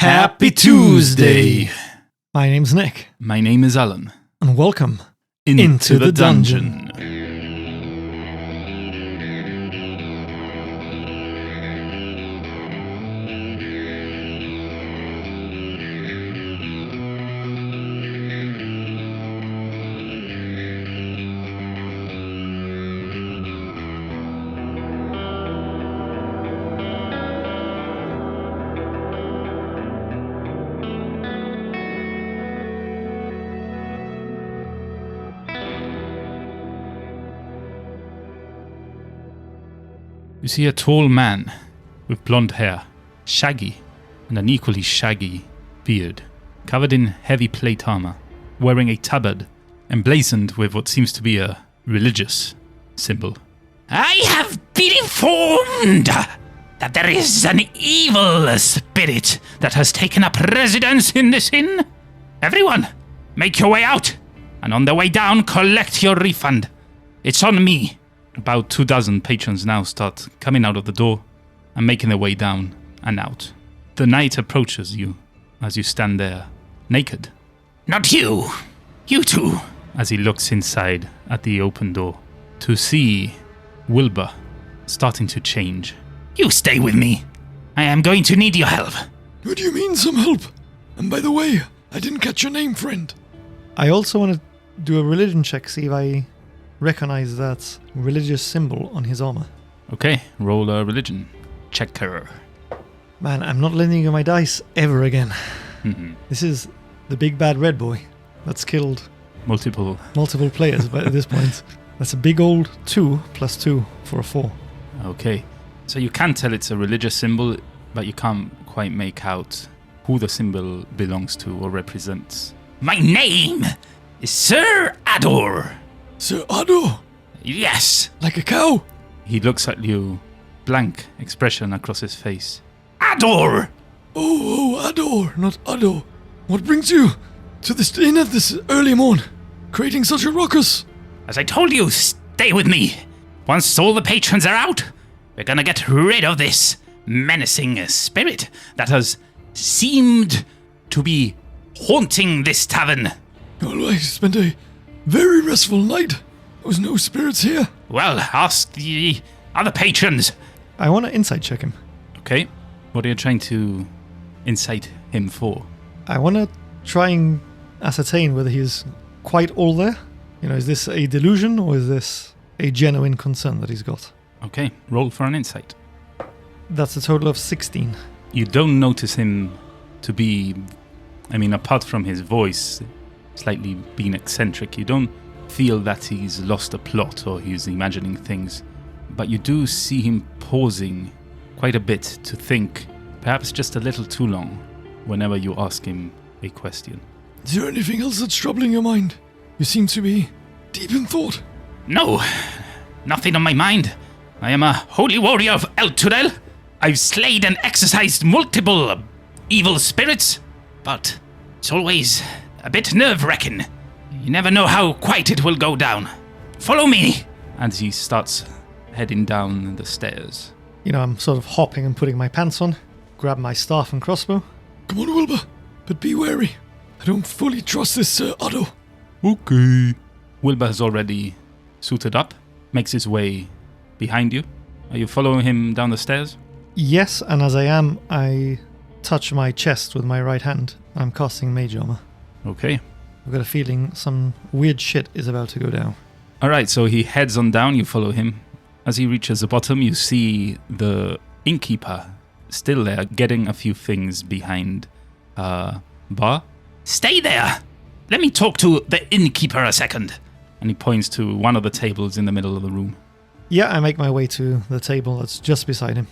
Happy Tuesday! My name's Nick. My name is Alan. And welcome into the dungeon. You see a tall man with blonde hair, shaggy, and an equally shaggy beard, covered in heavy plate armor, wearing a tabard emblazoned with what seems to be a religious symbol. I have been informed that there is an evil spirit that has taken up residence in this inn. Everyone, make your way out, and on the way down, collect your refund. It's on me. About 24 patrons now start coming out of the door and making their way down and out. The knight approaches you as you stand there, naked. Not you. You two. As he looks inside at the open door to see Wilbur starting to change. You stay with me. I am going to need your help. What do you mean, some help? And by the way, I didn't catch your name, friend. I also want to do a religion check, see if I recognize that religious symbol on his armor. Okay, roll a religion checker. Man, I'm not lending you my dice ever again. Mm-hmm. This is the big bad red boy that's killed multiple players but at this point. That's a big old 2 + 2 for a 4. Okay, so you can tell it's a religious symbol, but you can't quite make out who the symbol belongs to or represents. My name is Sir Ador. Sir Ador? Yes. Like a cow? He looks at you, blank expression across his face. Ador! Oh, Ador, not Ador. What brings you to this inn at this early morn, creating such a ruckus? As I told you, stay with me. Once all the patrons are out, we're gonna get rid of this menacing spirit that has seemed to be haunting this tavern. Well, I spent a very restful night. There was no spirits here. Well, ask the other patrons. I want to insight check him. Okay, what are you trying to incite him for? I want to try and ascertain whether he's quite all there. You know, is this a delusion or is this a genuine concern that he's got? Okay, roll for an insight. That's a total of 16. You don't notice him to be, apart from his voice slightly being eccentric, you don't feel that he's lost a plot or he's imagining things, but you do see him pausing quite a bit to think, perhaps just a little too long, whenever you ask him a question. Is there anything else that's troubling your mind? You seem to be deep in thought. No, nothing on my mind. I am a holy warrior of El Turel. I've slayed and exorcised multiple evil spirits, but it's always a bit nerve-wracking. You never know how quiet it will go down. Follow me. And he starts heading down the stairs. You know, I'm sort of hopping and putting my pants on, grab my staff and crossbow. Come on, Wilbur, but be wary. I don't fully trust this Sir Otto. Okay. Wilbur has already suited up, makes his way behind you. Are you following him down the stairs? Yes, and as I am, I touch my chest with my right hand. I'm casting mage armor. Okay. I've got a feeling some weird shit is about to go down. Alright, so he heads on down, you follow him. As he reaches the bottom, you see the innkeeper still there, getting a few things behind a bar. Stay there. Let me talk to the innkeeper a second. And he points to one of the tables in the middle of the room. Yeah, I make my way to the table that's just beside him.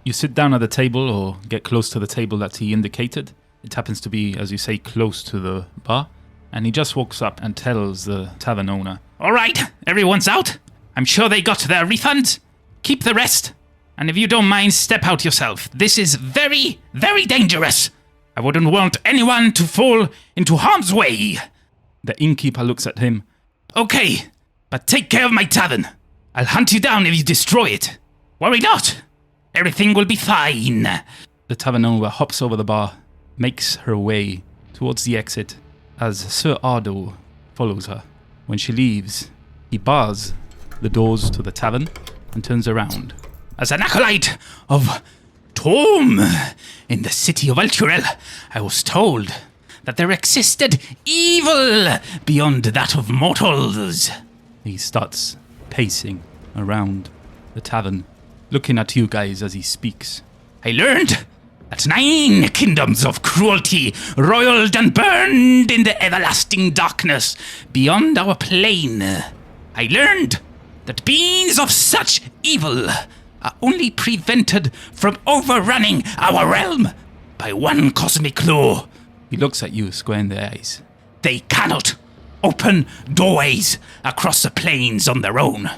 You sit down at the table or get close to the table that he indicated. It happens to be, as you say, close to the bar. And he just walks up and tells the tavern owner, All right, everyone's out. I'm sure they got their refunds. Keep the rest. And if you don't mind, step out yourself. This is very, very dangerous. I wouldn't want anyone to fall into harm's way. The innkeeper looks at him. Okay, but take care of my tavern. I'll hunt you down if you destroy it. Worry not. Everything will be fine. The tavern owner hops over the bar, makes her way towards the exit as Sir Ardo follows her. When she leaves, he bars the doors to the tavern and turns around. As an acolyte of Tom in the city of Alturel, I was told that there existed evil beyond that of mortals. He starts pacing around the tavern, looking at you guys as he speaks. I learned that 9 kingdoms of cruelty roiled and burned in the everlasting darkness beyond our plane. I learned that beings of such evil are only prevented from overrunning our realm by one cosmic law. He looks at you square in the eyes. They cannot open doorways across the plains on their own.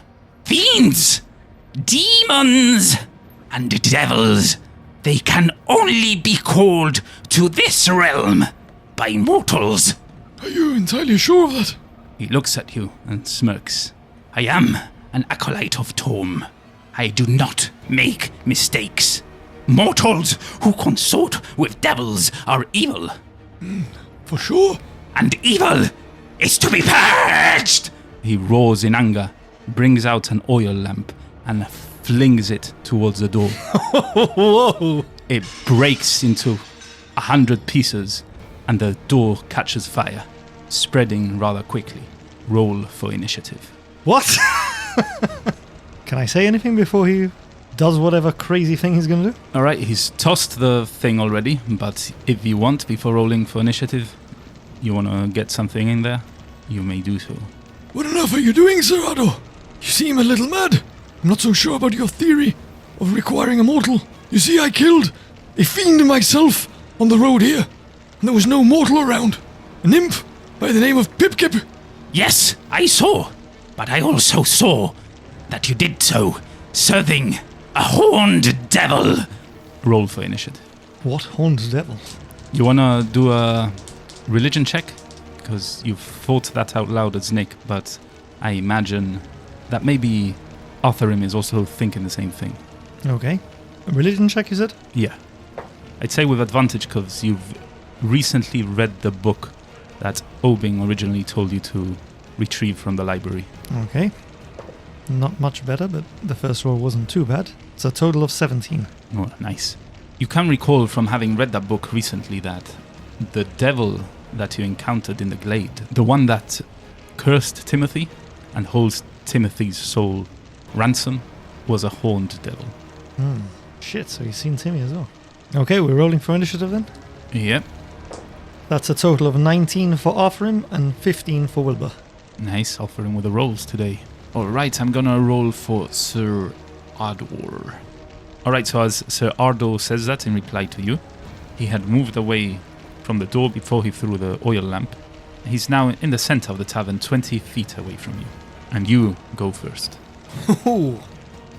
Fiends, demons, and devils, they can only be called to this realm by mortals. Are you entirely sure of that? He looks at you and smirks. I am an acolyte of Tom. I do not make mistakes. Mortals who consort with devils are evil. For sure. And evil is to be purged! He roars in anger, brings out an oil lamp, and flings it towards the door. Whoa! It breaks into 100 pieces, and the door catches fire, spreading rather quickly. Roll for initiative. What? Can I say anything before he does whatever crazy thing he's going to do? Alright, he's tossed the thing already, but if you want, before rolling for initiative, you want to get something in there, you may do so. What on earth are you doing, Sir Ardo? You seem a little mad. I'm not so sure about your theory of requiring a mortal. You see, I killed a fiend myself on the road here, and there was no mortal around. An imp by the name of Pipkip. Yes, I saw, but I also saw that you did so serving a horned devil. Roll for initiative. What horned devil? You want to do a religion check? Because you've thought that out loud as Nick, but I imagine that maybe Arfharim is also thinking the same thing. Okay. A religion check, is it? Yeah. I'd say with advantage because you've recently read the book that Obing originally told you to retrieve from the library. Okay. Not much better, but the first roll wasn't too bad. It's a total of 17. Oh, nice. You can recall from having read that book recently that the devil that you encountered in the glade, the one that cursed Timothy and holds Timothy's soul ransom, was a horned devil. Shit, so he's seen Timmy as well. Okay, we're rolling for initiative then. Yep. That's a total of 19 for Arfharim and 15 for Wilbur. Nice, offering with the rolls today. Alright, I'm gonna roll for Sir Ardor. Alright, so as Sir Ardo says that in reply to you, he had moved away from the door before he threw the oil lamp. He's now in the center of the tavern, 20 feet away from you. And you go first.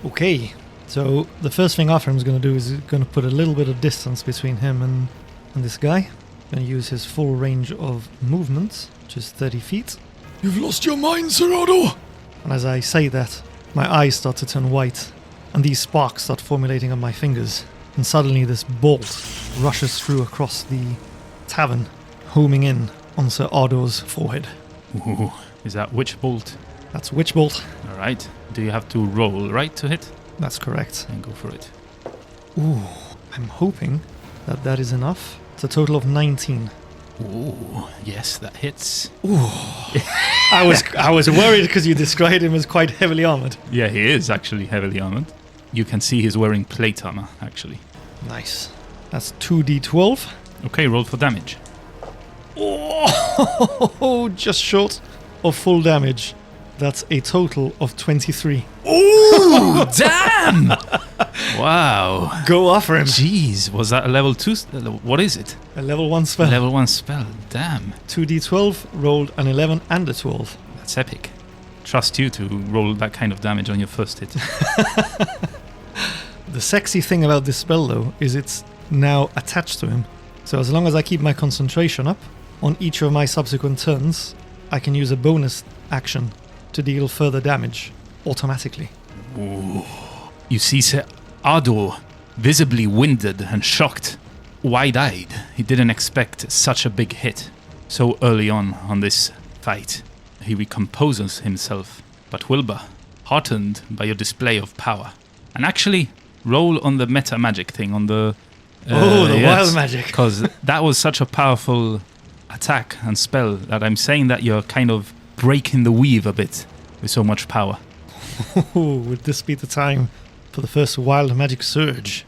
Okay. So the first thing Arfharim's going to do is going to put a little bit of distance between him and this guy. Going to use his full range of movement, which is 30 feet. You've lost your mind, Sir Ardo. And as I say that, my eyes start to turn white, and these sparks start formulating on my fingers. And suddenly this bolt rushes through across the tavern, homing in on Sir Ardo's forehead. Ooh, is that witch bolt? That's Witch Bolt. Alright, do you have to roll, right, to hit? That's correct. And go for it. Ooh, I'm hoping that is enough. It's a total of 19. Ooh, yes, that hits. Ooh. I was worried because you described him as quite heavily armored. Yeah, he is actually heavily armored. You can see he's wearing plate armor, actually. Nice. That's 2d12. Okay, roll for damage. Oh, just short of full damage. That's a total of 23. Ooh, damn! Wow. Go offer him. Jeez, was that a level 2? What is it? A level 1 spell. Level 1 spell, damn. 2d12, rolled an 11 and a 12. That's epic. Trust you to roll that kind of damage on your first hit. The sexy thing about this spell, though, is it's now attached to him. So as long as I keep my concentration up, on each of my subsequent turns, I can use a bonus action to deal further damage automatically. Ooh. You see Sir Ardo, visibly winded and shocked, wide-eyed. He didn't expect such a big hit so early on this fight. He recomposes himself. But Wilbur, heartened by your display of power, and actually roll on the meta magic thing on the wild magic. Because that was such a powerful attack and spell that I'm saying that you're kind of breaking the weave a bit with so much power. Would this be the time for the first wild magic surge?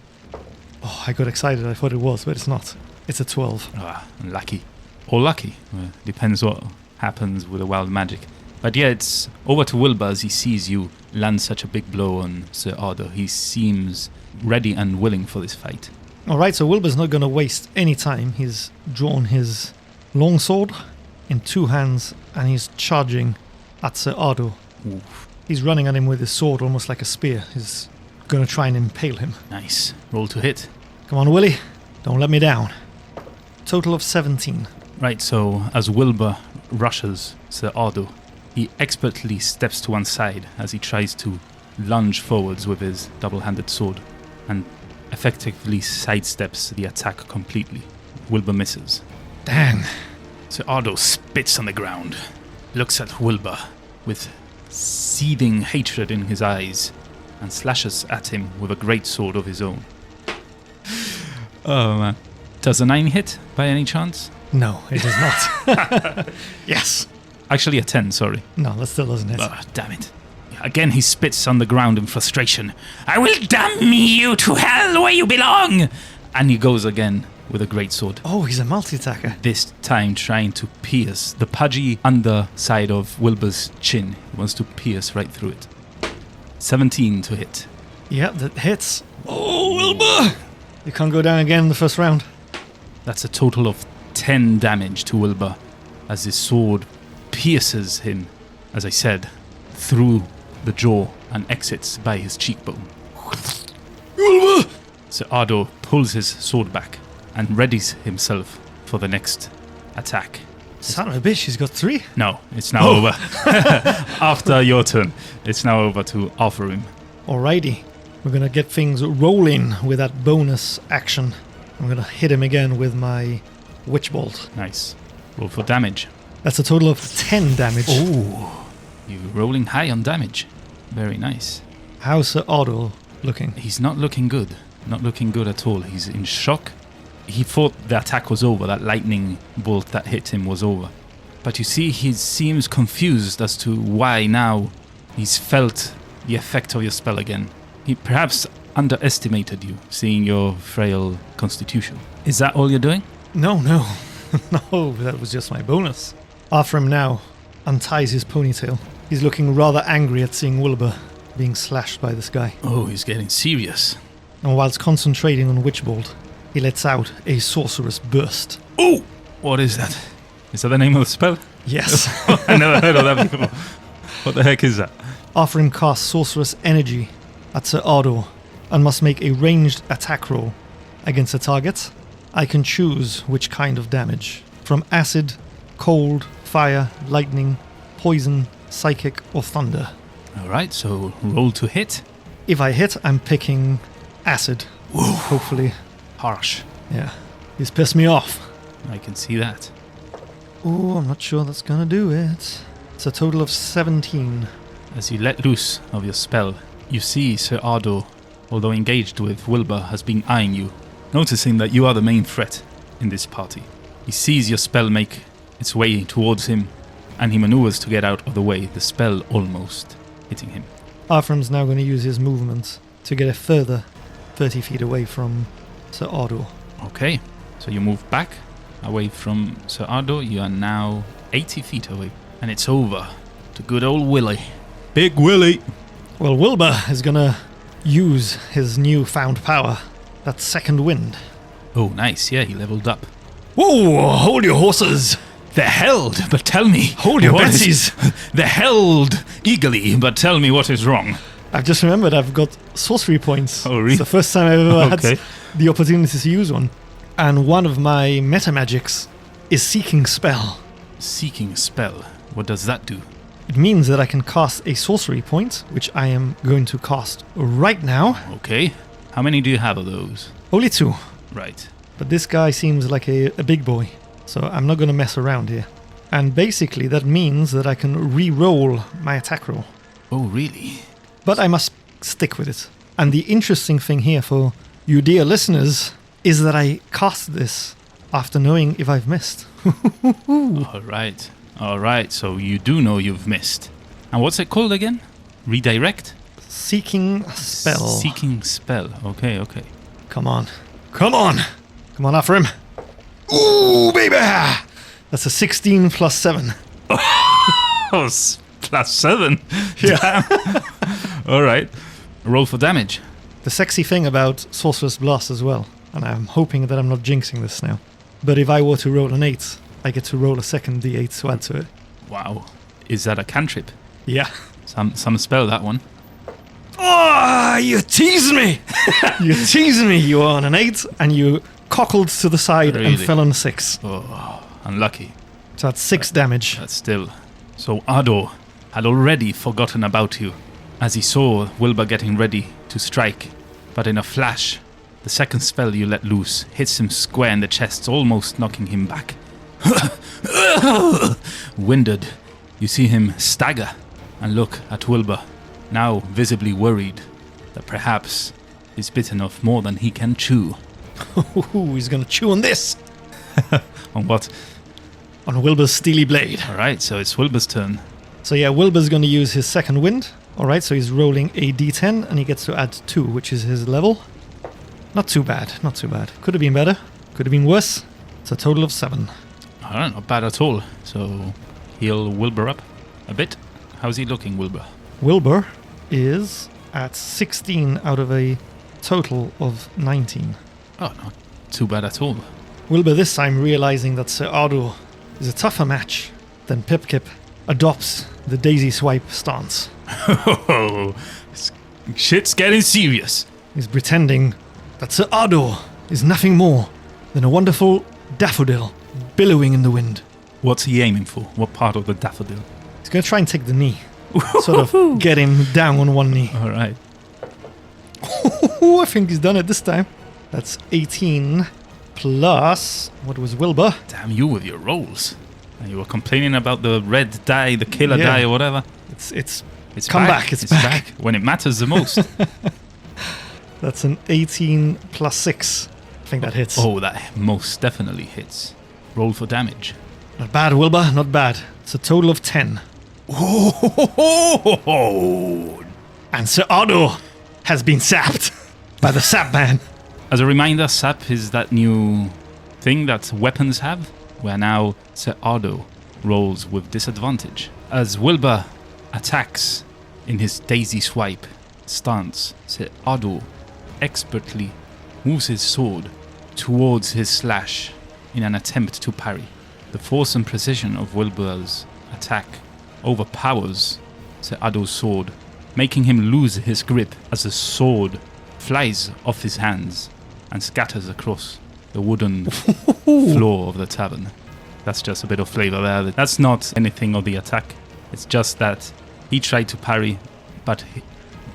Oh, I got excited. I thought it was, but it's not. It's a 12. Ah, lucky. Or lucky. Depends what happens with the wild magic. But yeah, it's over to Wilbur as he sees you land such a big blow on Sir Ardo. He seems ready and willing for this fight. Alright, so Wilbur's not going to waste any time. He's drawn his longsword in 2 hands and he's charging at Sir Ardo. Oof. He's running at him with his sword almost like a spear. He's going to try and impale him. Nice. Roll to hit. Come on, Willie. Don't let me down. Total of 17. Right, so as Wilbur rushes Sir Ardo, he expertly steps to one side as he tries to lunge forwards with his double-handed sword and effectively sidesteps the attack completely. Wilbur misses. Dang. Sir Ardo spits on the ground, looks at Wilbur with seething hatred in his eyes, and slashes at him with a great sword of his own. Oh man. Does a 9 hit by any chance? No, it does not. Yes. Actually a 10, sorry. No, that still doesn't hit. Oh, damn it. Again he spits on the ground in frustration. I will damn you to hell where you belong! And he goes again with a great sword. Oh, he's a multi-attacker. This time trying to pierce the pudgy underside of Wilbur's chin. He wants to pierce right through it. 17 to hit. Yeah, that hits. Oh, Wilbur! You can't go down again in the first round. That's a total of 10 damage to Wilbur as his sword pierces him, as I said, through the jaw and exits by his cheekbone. Wilbur! Sir Ardo pulls his sword back and readies himself for the next attack. Son of a bitch, he's got 3. No, it's now over. After your turn, it's now over to Arfharim. Alrighty. We're going to get things rolling with that bonus action. I'm going to hit him again with my Witch Bolt. Nice. Roll for damage. That's a total of 10 damage. Oh, you're rolling high on damage. Very nice. How's Sir Ardo looking? He's not looking good. Not looking good at all. He's in shock. He thought the attack was over. That lightning bolt that hit him was over. But you see, he seems confused as to why now he's felt the effect of your spell again. He perhaps underestimated you, seeing your frail constitution. Is that all you're doing? No. No, that was just my bonus. Arfharim now unties his ponytail. He's looking rather angry at seeing Wilbur being slashed by this guy. Oh, he's getting serious. And whilst concentrating on Witch Bolt, he lets out a sorcerous burst. Oh! What is that? Is that the name of the spell? Yes. I never heard of that before. What the heck is that? Arfharim casts sorcerous energy at Sir Ardo and must make a ranged attack roll against a target. I can choose which kind of damage. From acid, cold, fire, lightning, poison, psychic, or thunder. Alright, so roll to hit. If I hit, I'm picking acid. Whoa. Hopefully. Harsh. Yeah. He's pissed me off. I can see that. Oh, I'm not sure that's gonna do it. It's a total of 17. As you let loose of your spell, you see Sir Ardo, although engaged with Wilbur, has been eyeing you, noticing that you are the main threat in this party. He sees your spell make its way towards him, and he maneuvers to get out of the way, the spell almost hitting him. Arfharim's now going to use his movement to get a further 30 feet away from Sir Ardo. Okay, so you move back away from Sir Ardo. You are now 80 feet away, and it's over to good old Willie. Big Willie! Well, Wilbur is going to use his newfound power, that second wind. Oh, nice, yeah, he leveled up. Whoa, hold your horses! They're held, but tell me. Hold your what betsies! They're held eagerly, but tell me what is wrong. I've just remembered I've got sorcery points. Oh, really? It's the first time I've ever Okay. had the opportunity to use one. And one of my meta magics is Seeking Spell. Seeking a spell. What does that do? It means that I can cast a sorcery point, which I am going to cast right now. Okay. How many do you have of those? Only 2. Right. But this guy seems like a big boy, so I'm not going to mess around here. And basically that means that I can re-roll my attack roll. Oh, really? But I must stick with it. And the interesting thing here for you dear listeners is that I cast this after knowing if I've missed. All right, so you do know you've missed. And what's it called again? Redirect? Seeking spell. Seeking spell. Okay. Come on, Arfharim. Ooh, baby! That's a 16 plus 7. Oh, plus 7. Yeah. All right. Roll for damage. The sexy thing about Sorcerer's Blast as well, and I'm hoping that I'm not jinxing this now, but if I were to roll an 8, I get to roll a second d8 to add to it. Wow. Is that a cantrip? Yeah. Some spell, that one. Oh, you teased me! You teased me! You were on an 8, and you cockled to the side and Really? fell on a 6. Oh, unlucky. So that's 6 damage. But still. So Ado had already forgotten about you as he saw Wilbur getting ready to strike. But in a flash, the second spell you let loose hits him square in the chest, almost knocking him back. Winded, you see him stagger and look at Wilbur, now visibly worried that perhaps he's bitten off more than he can chew. Ooh, he's gonna chew on this! On what? On Wilbur's steely blade. Alright, so it's Wilbur's turn. So yeah, Wilbur's gonna use his second wind. Alright, so he's rolling a d10 and he gets to add 2, which is his level. Not too bad. Could have been better. Could have been worse. It's a total of 7. Alright, not bad at all. So heal Wilbur up a bit. How's he looking, Wilbur? Wilbur is at 16 out of a total of 19. Oh, not too bad at all. Wilbur this time realizing that Sir Ardo is a tougher match than Pipkip adopts the daisy swipe stance. Shit's getting serious. He's pretending that Sir Ardo is nothing more than a wonderful daffodil billowing in the wind. What's he aiming for? What part of the daffodil? He's going to try and take the knee. Sort of get him down on one knee. Alright. I think he's done it this time. That's 18 plus, what was Wilbur? Damn you with your rolls. And you were complaining about the red die, the killer Yeah. die or whatever. It's Come back. It's back. when it matters the most. That's an 18 plus 6. I think that hits. Oh, that most definitely hits. Roll for damage. Not bad, Wilbur, not bad. It's a total of 10. Oh! And Sir Ardo has been sapped by the sap man. As a reminder, sap is that new thing that weapons have, where now Sir Ardo rolls with disadvantage. As Wilbur attacks in his daisy swipe stance, Sir Ardo expertly moves his sword towards his slash in an attempt to parry. The force and precision of Wilbur's attack overpowers Sir Ardo's sword, making him lose his grip as the sword flies off his hands and scatters across the wooden floor of the tavern. That's just a bit of flavor there. That's not anything of the attack. It's just that he tried to parry, but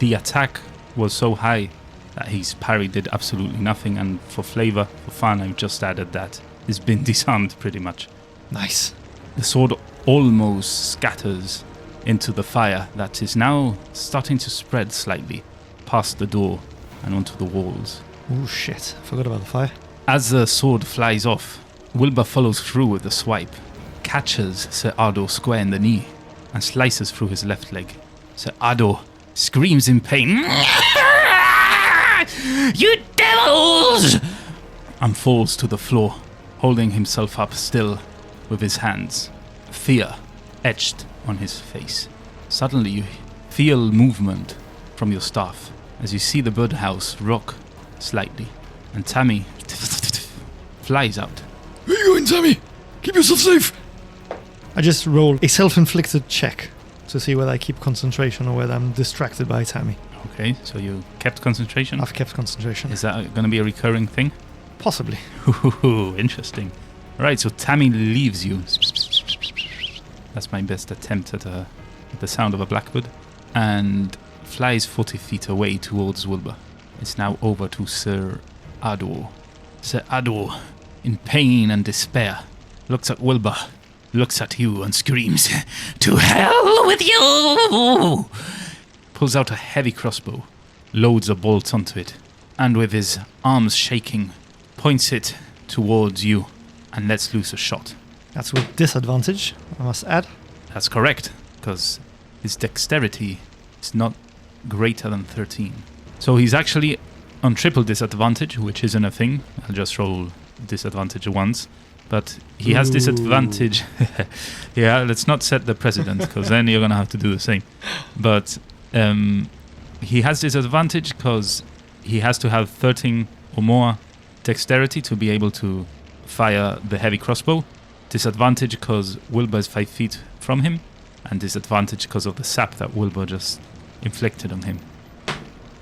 the attack was so high that his parry did absolutely nothing, and for flavor, for fun, I've just added that he's been disarmed pretty much. Nice. The sword almost scatters into the fire that is now starting to spread slightly past the door and onto the walls. Oh shit, forgot about the fire. As the sword flies off, Wilbur follows through with the swipe, catches Sir Ardo square in the knee, and slices through his left leg. Sir Ardo screams in pain, You devils! and falls to the floor, holding himself up still with his hands, fear etched on his face. Suddenly you feel movement from your staff as you see the birdhouse rock slightly, and Tammy flies out. Where are you going, Tammy? Keep yourself safe. I just rolled a self-inflicted check to see whether I keep concentration or whether I'm distracted by Tammy. Okay, so you kept concentration? I've kept concentration. Is that going to be a recurring thing? Possibly. Ooh, interesting. Alright, so Tammy leaves you. That's my best attempt at the sound of a blackbird. And flies 40 feet away towards Wilbur. It's now over to Sir Ardo. Sir Ado, in pain and despair, looks at Wilbur, looks at you and screams, "To hell with you!" Pulls out a heavy crossbow, loads a bolt onto it, and with his arms shaking, points it towards you and lets loose a shot. That's with disadvantage, I must add. That's correct, because his dexterity is not greater than 13. So he's actually on triple disadvantage, which isn't a thing. I'll just roll disadvantage once. But he has disadvantage. Yeah, let's not set the precedent, because then you're going to have to do the same. But he has disadvantage because he has to have 13 or more dexterity to be able to fire the heavy crossbow. Disadvantage because Wilbur is 5 feet from him. And disadvantage because of the sap that Wilbur just inflicted on him.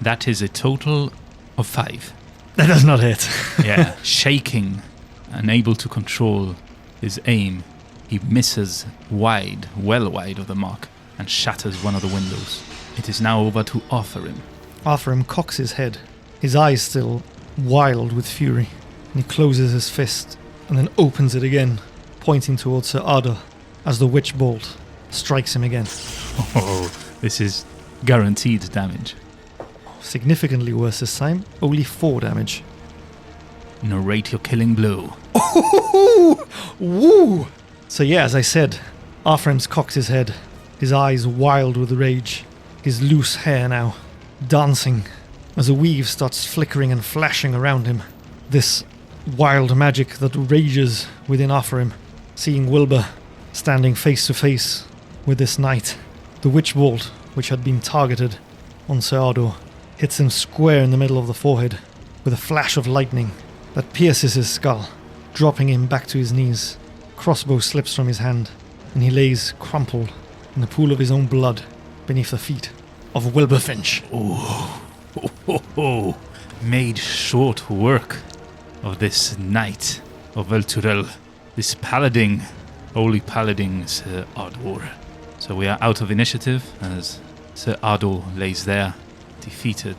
That is a total of 5. That does not hit. Yeah, shaking, unable to control his aim, he misses wide, well wide of the mark, and shatters one of the windows. It is now over to Arfharim. Arfharim cocks his head, his eyes still wild with fury, and he closes his fist and then opens it again, pointing towards Sir Ado as the witch bolt strikes him again. Oh, this is guaranteed damage. Significantly worse this time, only 4 damage. Narrate your killing blow. Woo! So yeah, as I said, Arfharim's cocked his head, his eyes wild with rage, his loose hair now dancing as a weave starts flickering and flashing around him. This wild magic that rages within Arfharim, seeing Wilbur standing face to face with this knight. The witch bolt, which had been targeted on Sir Ado, hits him square in the middle of the forehead with a flash of lightning that pierces his skull, dropping him back to his knees. Crossbow slips from his hand, and he lays crumpled in the pool of his own blood beneath the feet of Wilbur Finch. Oh, made short work of this knight of Elturel, this paladin, holy paladin, Sir Ardor. So we are out of initiative as Sir Ardor lays there, defeated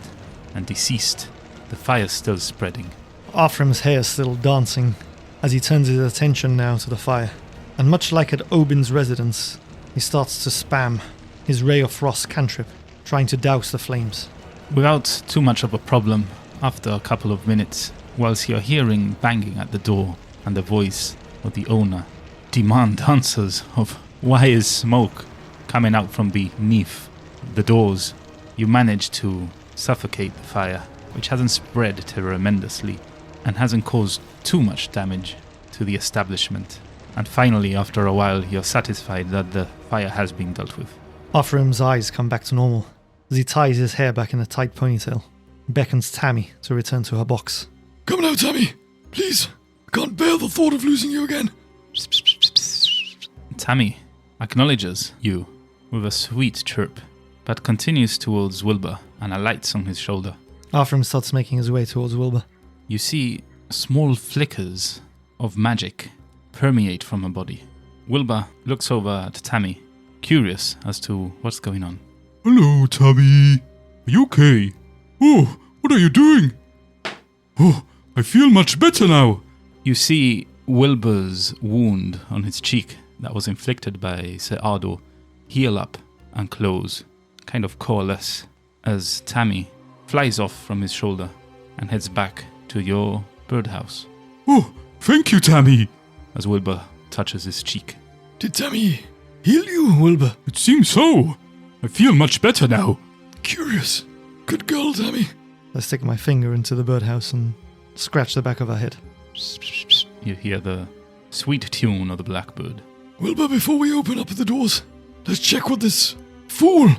and deceased. The fire's still spreading. Arfharim's hair still dancing as he turns his attention now to the fire. And much like at Obin's residence, he starts to spam his Ray of Frost cantrip, trying to douse the flames. Without too much of a problem, after a couple of minutes, whilst you're hearing banging at the door and the voice of the owner demand answers of why is smoke coming out from beneath the doors, you manage to suffocate the fire, which hasn't spread tremendously and hasn't caused too much damage to the establishment. And finally, after a while, you're satisfied that the fire has been dealt with. Arfharim's eyes come back to normal as he ties his hair back in a tight ponytail, beckons Tammy to return to her box. Come now, Tammy. Please. I can't bear the thought of losing you again. Tammy acknowledges you with a sweet chirp, but continues towards Wilbur and alights on his shoulder. Arfharim starts making his way towards Wilbur. You see small flickers of magic permeate from her body. Wilbur looks over at Tammy, curious as to what's going on. Hello, Tammy. Are you okay? Oh, what are you doing? Oh, I feel much better now. You see Wilbur's wound on his cheek that was inflicted by Sir Ado heal up and close, kind of coalesce, as Tammy flies off from his shoulder and heads back to your birdhouse. Oh, thank you, Tammy. As Wilbur touches his cheek. Did Tammy heal you, Wilbur? It seems so. I feel much better now. Curious. Good girl, Tammy. I stick my finger into the birdhouse and scratch the back of her head. You hear the sweet tune of the blackbird. Wilbur, before we open up the doors, let's check what this fool,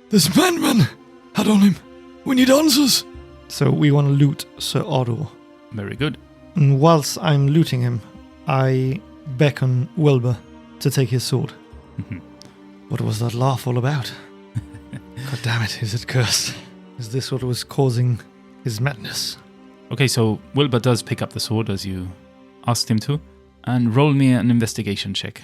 this madman, had on him. We need answers. So we want to loot Sir Ado. Very good. And whilst I'm looting him, I beckon Wilbur to take his sword. What was that laugh all about? God damn it, is it cursed? Is this what was causing his madness? Okay, so Wilbur does pick up the sword as you asked him to, and roll me an investigation check.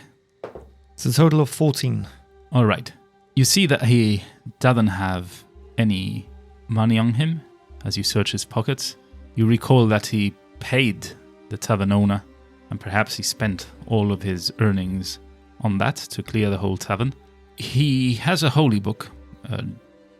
It's a total of 14. All right. You see that he doesn't have any money on him as you search his pockets. You recall that he paid the tavern owner, and perhaps he spent all of his earnings on that to clear the whole tavern. He has a holy book, a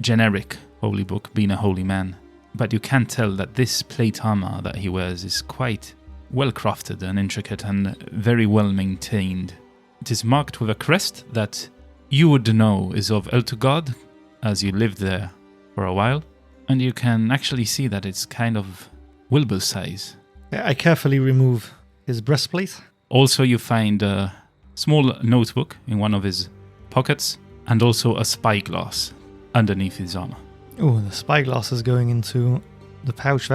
generic holy book, being a holy man, but you can tell that this plate armor that he wears is quite well crafted and intricate and very well maintained. It is marked with a crest that you would know is of Eltugard, as you lived there for a while, and you can actually see that it's kind of Wilbur's size. I carefully remove his breastplate. Also, you find a small notebook in one of his pockets, and also a spyglass underneath his armor. Oh, the spyglass is going into the pouch.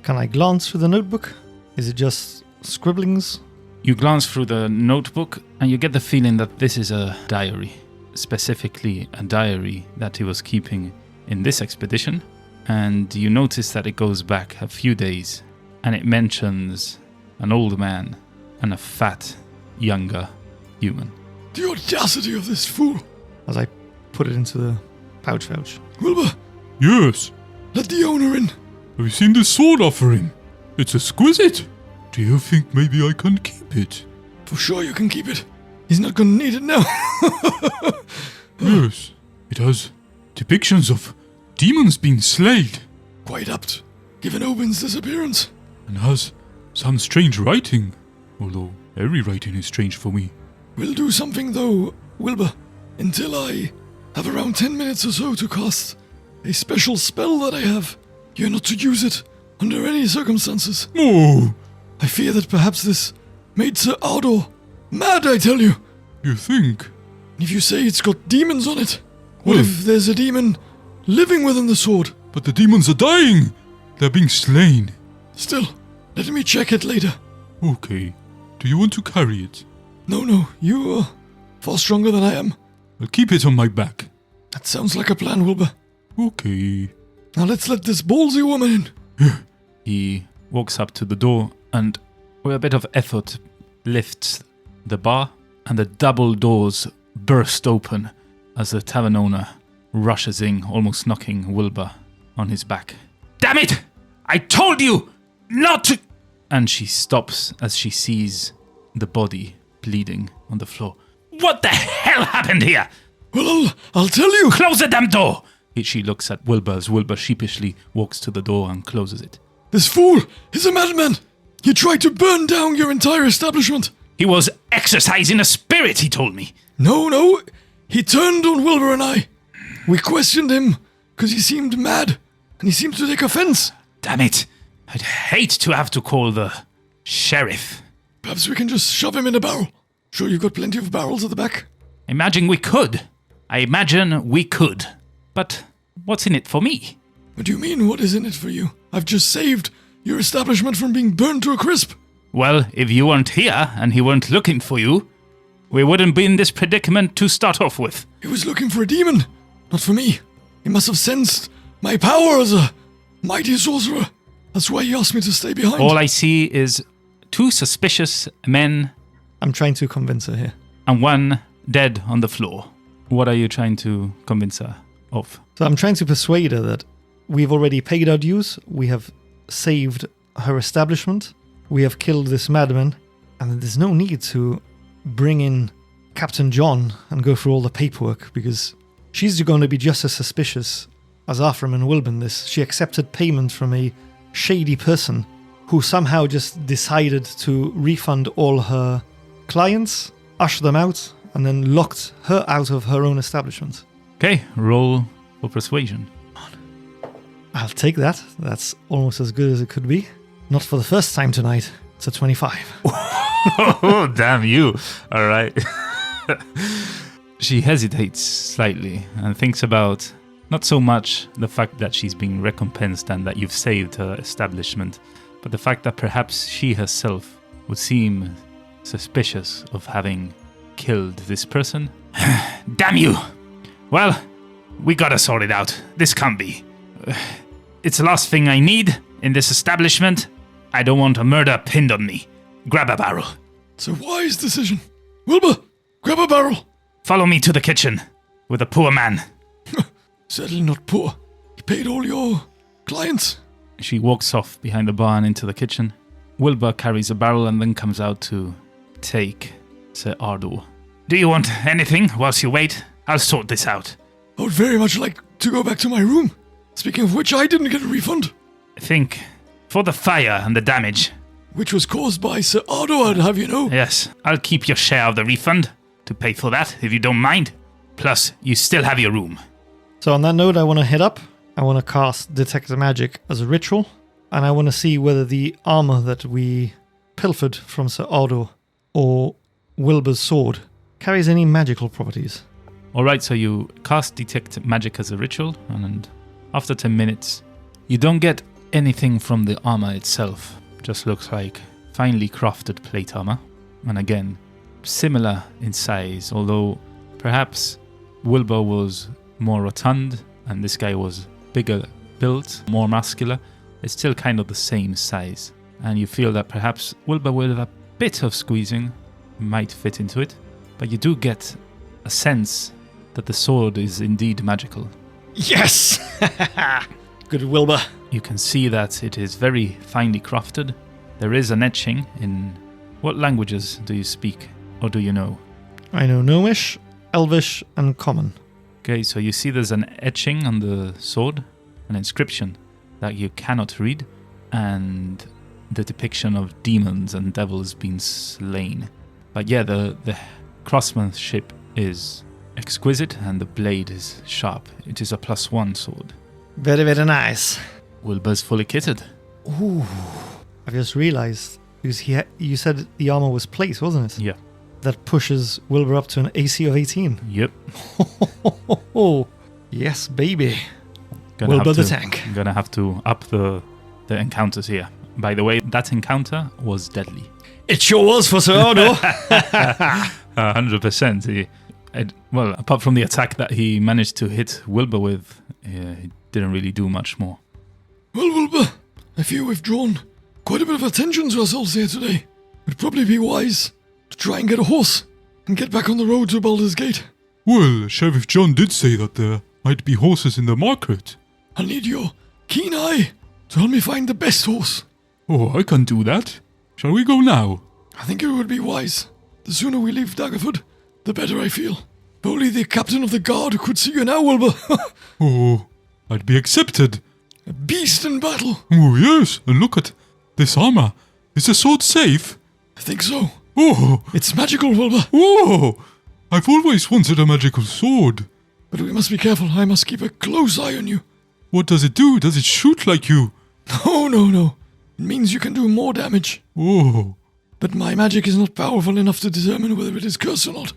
Can I glance through the notebook? Is it just scribblings? You glance through the notebook, and you get the feeling that this is a diary, specifically a diary that he was keeping in this expedition, and you notice that it goes back a few days, and it mentions an old man and a fat, younger human. The audacity of this fool! As I put it into the pouch. Wilbur, Yes. let the owner in. Have you seen this sword Arfharim? It's exquisite. Do you think maybe I can keep it? For sure you can keep it. He's not gonna need it now. Yes. It has depictions of demons being slain, Quite apt, given Oben's disappearance. and has some strange writing, although every writing is strange for me. We'll do something though, Wilbur, until I have around 10 minutes or so to cast a special spell that I have. You're not to use it under any circumstances. Oh, I fear that perhaps this made Sir Ardor mad, I tell you. you think? If you say it's got demons on it, what Well- if there's a demon living within the sword? But the demons are dying. They're being slain. Still, let me check it later. Okay. Do you want to carry it? No, you are far stronger than I am. I'll keep it on my back. That sounds like a plan, Wilbur. Okay. Now let's let this ballsy woman in. He walks up to the door and, with a bit of effort, lifts the bar, and the double doors burst open as the tavern owner rushes in, almost knocking Wilbur on his back. Damn it! I told you not to. And she stops as she sees the body bleeding on the floor. What the hell happened here? Well, I'll tell you. Close the damn door! She looks at Wilbur as Wilbur sheepishly walks to the door and closes it. This fool is a madman. He tried to burn down your entire establishment. He was exercising a spirit, he told me. No, he turned on Wilbur and I. We questioned him because he seemed mad, and he seemed to take offense. Damn it. I'd hate to have to call the sheriff. Perhaps we can just shove him in a barrel. Sure, you've got plenty of barrels at the back. Imagine we could. I imagine we could. But what's in it for me? What do you mean, what is in it for you? I've just saved your establishment from being burned to a crisp. Well, if you weren't here and he weren't looking for you, we wouldn't be in this predicament to start off with. He was looking for a demon, not for me. He must have sensed my power as a mighty sorcerer. That's why he asked me to stay behind. All I see is two suspicious men I'm trying to convince her here. and one dead on the floor. What are you trying to convince her of? So I'm trying to persuade her that we've already paid our dues, we have saved her establishment, we have killed this madman, and that there's no need to bring in Captain John and go through all the paperwork, because she's going to be just as suspicious as Arfharim and Wilburn this. She accepted payment from a shady person who somehow just decided to refund all her clients, usher them out, and then locked her out of her own establishment. Okay, roll for persuasion. I'll take that. That's almost as good as it could be. Not for the first time tonight. It's a 25. Oh, damn you. All right. She hesitates slightly and thinks about not so much the fact that she's being recompensed and that you've saved her establishment, but the fact that perhaps she herself would seem suspicious of having killed this person. Damn you! Well, we gotta sort it out. This can't be. It's the last thing I need in this establishment. I don't want a murder pinned on me. Grab a barrel. It's a wise decision. Wilbur, grab a barrel. Follow me to the kitchen with a poor man. Certainly not poor. He paid all your clients. She walks off behind the bar and into the kitchen. Wilbur carries a barrel and then comes out to take Sir Ardo. Do you want anything whilst you wait? I'll sort this out. I would very much like to go back to my room. Speaking of which, I didn't get a refund, I think for the fire and the damage. which was caused by Sir Ardo, I'd have you know. Yes, I'll keep your share of the refund to pay for that, if you don't mind. Plus, you still have your room. So on that note, I want to head up. I want to cast Detect Magic as a ritual. And I want to see whether the armor that we pilfered from Sir Ardo or Wilbur's sword carries any magical properties. Alright, so you cast Detect Magic as a ritual, and after 10 minutes, you don't get anything from the armor itself. Just looks like finely crafted plate armor. And again, similar in size, although perhaps Wilbur was more rotund and this guy was bigger built, more muscular. It's still kind of the same size. And you feel that perhaps Wilbur, with a bit of squeezing, might fit into it. But you do get a sense that the sword is indeed magical. Yes! Good Wilbur. You can see that it is very finely crafted. There is an etching in... What languages do you speak, or do you know? I know Gnomish, Elvish, and Common. Okay, so you see there's an etching on the sword, an inscription that you cannot read, and the depiction of demons and devils being slain. But yeah, the craftsmanship is exquisite and the blade is sharp. It is a +1 sword. Very, very nice. Wilbur's fully kitted. Ooh. I've just realized, because you said the armor was plate, wasn't it? Yeah. That pushes Wilbur up to an AC of 18. Yep. Yes, baby. Gonna Wilbur have the to- tank. Gonna have to up the encounters here. By the way, that encounter was deadly. It sure was for Sir Ardo. 100%. Well, apart from the attack that he managed to hit Wilbur with, he didn't really do much more. Well, Wilbur, I fear we've drawn quite a bit of attention to ourselves here today. It'd probably be wise to try and get a horse and get back on the road to Baldur's Gate. Well, Sheriff John did say that there might be horses in the market. I'll need your keen eye to help me find the best horse. Oh, I can do that. Shall we go now? I think it would be wise. The sooner we leave Daggerford, the better I feel. If only the captain of the guard could see you now, Wilbur. Oh, I'd be accepted. A beast in battle. Oh, yes, and look at this armor. Is the sword safe? I think so. Oh, It's magical, Wilbur. whoa! I've always wanted a magical sword. But we must be careful. I must keep a close eye on you. What does it do? Does it shoot like you? No. It means you can do more damage. Oh, But my magic is not powerful enough to determine whether it is cursed or not.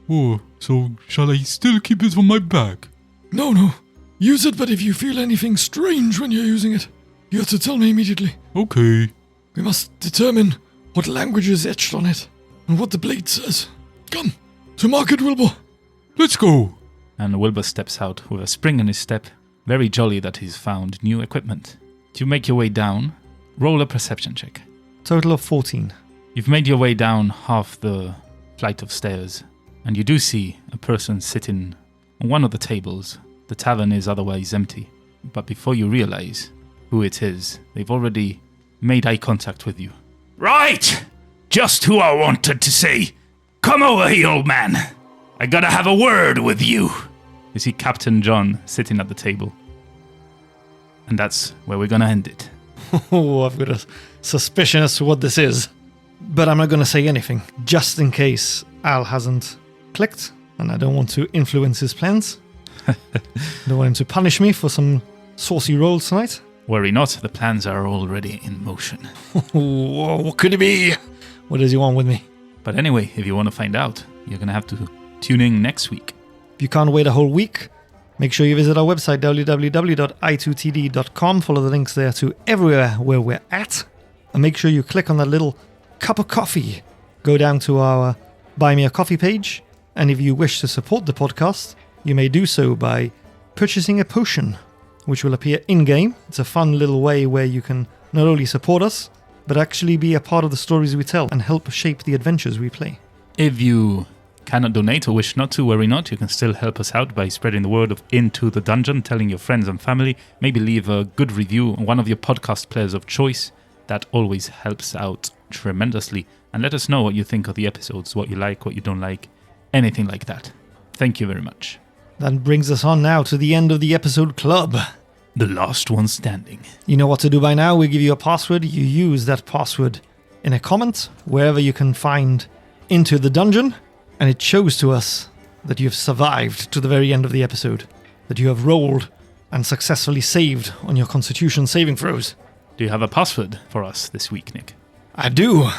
oh, so shall I still keep it on my back? No. Use it, but if you feel anything strange when you're using it, you have to tell me immediately. Okay. We must determine what language is etched on it and what the blade says. Come, to market, Wilbur. Let's go. And Wilbur steps out with a spring in his step, very jolly that he's found new equipment. You make your way down. Roll a perception check. Total of 14. You've made your way down half the flight of stairs, and you do see a person sitting on one of the tables. The tavern is otherwise empty, but before you realize who it is, they've already made eye contact with you. Right! Just who I wanted to see. Come over here, old man. I gotta have a word with you. You see Captain John sitting at the table. And that's where we're gonna end it. Oh, I've got a suspicion as to what this is. But I'm not going to say anything, just in case Al hasn't clicked, and I don't want to influence his plans. Don't want him to punish me for some saucy rolls tonight. Worry not, the plans are already in motion. Whoa, what could it be? What does he want with me? But anyway, if you want to find out, you're gonna have to tune in next week. If you can't wait a whole week, make sure you visit our website, www.i2td.com. Follow the links there to everywhere where we're at. And make sure you click on that little cup of coffee. Go down to our Buy Me a Coffee page. And if you wish to support the podcast, you may do so by purchasing a potion, which will appear in-game. It's a fun little way where you can not only support us, but actually be a part of the stories we tell and help shape the adventures we play. If you cannot donate or wish not to, worry not, you can still help us out by spreading the word of Into the Dungeon, telling your friends and family, maybe leave a good review on one of your podcast players of choice. That always helps out tremendously. And let us know what you think of the episodes, what you like, what you don't like, anything like that. Thank you very much. That brings us on now to the end of the episode club. The last one standing. You know what to do by now. We give you a password. You use that password in a comment, wherever you can find Into the Dungeon. And it shows to us that you've survived to the very end of the episode. That you have rolled and successfully saved on your Constitution saving throws. Do you have a password for us this week, Nick? I do.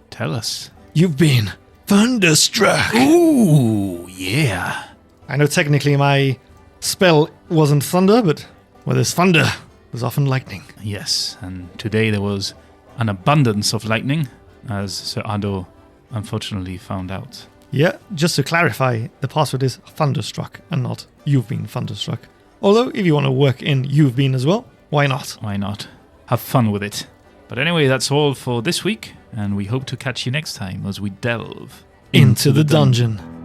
Tell us. You've been thunderstruck. Ooh, yeah. I know technically my spell wasn't thunder, but where there's thunder, there's often lightning. Yes, and today there was an abundance of lightning, as Sir Ado unfortunately found out. Yeah, just to clarify, the password is thunderstruck and not you've been thunderstruck. Although, if you want to work in you've been as well, why not? Why not? Have fun with it. But anyway, that's all for this week, and we hope to catch you next time as we delve Into the dungeon.